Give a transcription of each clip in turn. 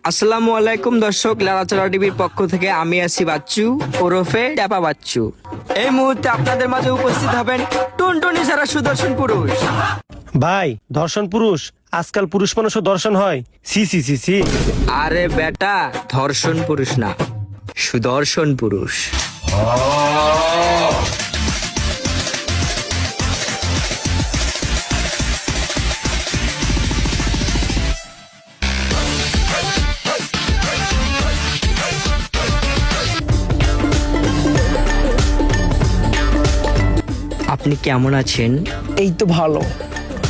আসসালামু আলাইকুম দর্শক, লাড়াচাড়া টিভির পক্ষ থেকে আমি আছি বাচ্চু ওরফে ট্যাপা বাচ্চু। এই মুহূর্তে আপনাদের মাঝে উপস্থিত হবেন টুনটুনি ছাড়া সুদর্শন পুরুষ। ভাই ধর্ষণ পুরুষ, আজকাল পুরুষ মানুষও দর্শন হয়। সি সি সি সি। আরে বেটা, ধর্ষণ পুরুষ না, সুদর্শন পুরুষ। আপনি কেমন আছেন? এই তো ভালো।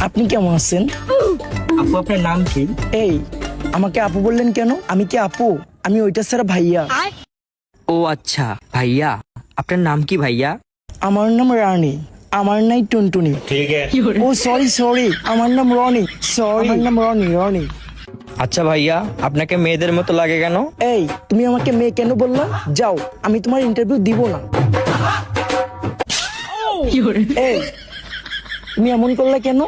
আপনি কেমন আছেন? আপু, আপনার নাম কি? এই, আমাকে আপু বললেন কেন? আমি কি আপু? আমি ওইটা ছাড়া ভাইয়া। ও আচ্ছা, ভাইয়া। আপনার নাম কি ভাইয়া? আমার নাম রানী, আমার নাই টুনটুনি। ও সরি সরি, আমার নাম রনি। সরি, আমার নাম রনি রনি। আচ্ছা ভাইয়া, আপনাকে মেয়েদের মতো লাগে কেন? এই, তুমি আমাকে মেয়ে কেন বললা? যাও, আমি তোমার ইন্টারভিউ দিব না। এই, তুমি এমন করলে কেন?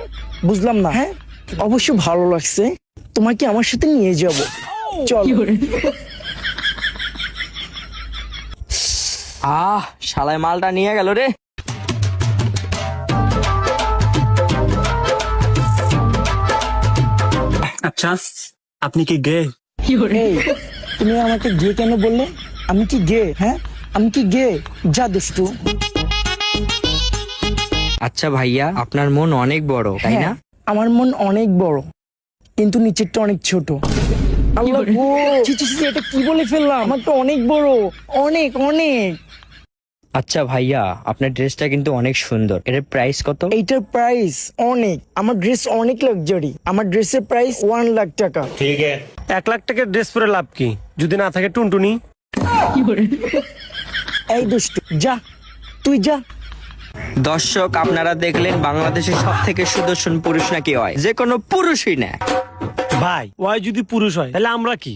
বুঝলাম না। হ্যাঁ, অবশ্য ভালো লাগছে, তোমাকে আমার সাথে নিয়ে যাব। চল। শালায় মালটা নিয়ে গেল রে। আচ্ছা, আপনি কি গে? এই, তুমি আমাকে গে কেন বললে? আমি কি গে? হ্যাঁ, আমি কি গে? যা দুষ্টু। আচ্ছা ভাইয়া, আপনার মন অনেক বড়, তাই না? হ্যাঁ, আমার মন অনেক বড়, কিন্তু নিচেরটা অনেক ছোট। আল্লাহ গো, ছি, ছি, ছি, এটা কি বলে ফেললাম? আমার তো অনেক বড়, অনেক অনেক। আচ্ছা ভাইয়া, আপনার ড্রেসটা কিন্তু অনেক সুন্দর, এর প্রাইস কত? এইটার প্রাইস অনেক। আমার ড্রেস অনেক লাক্সারি। আমার ড্রেসের প্রাইস 1 লাখ টাকা। 1 লাখ টাকার ড্রেস পরে লাভ কি যদি না থাকে টুনটুনি? এই দুষ্টু, যা, তুই যা। দর্শক, আপনারা দেখলেন বাংলাদেশের সব থেকে সুদর্শন পুরুষ নাকি হয় যে কোনো পুরুষই না। ভাই, ওই যদি পুরুষ হয় তাহলে আমরা কি?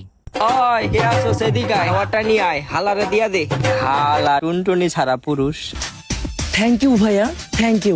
ওই কে আছো, সেদিকে আয়, ওয়াটা নিয়ে আয়, হালারে দিয়া দে। হালা টুনটুনি ছাড়া পুরুষ। থ্যাংক ইউ ভাইয়া, থ্যাংক ইউ।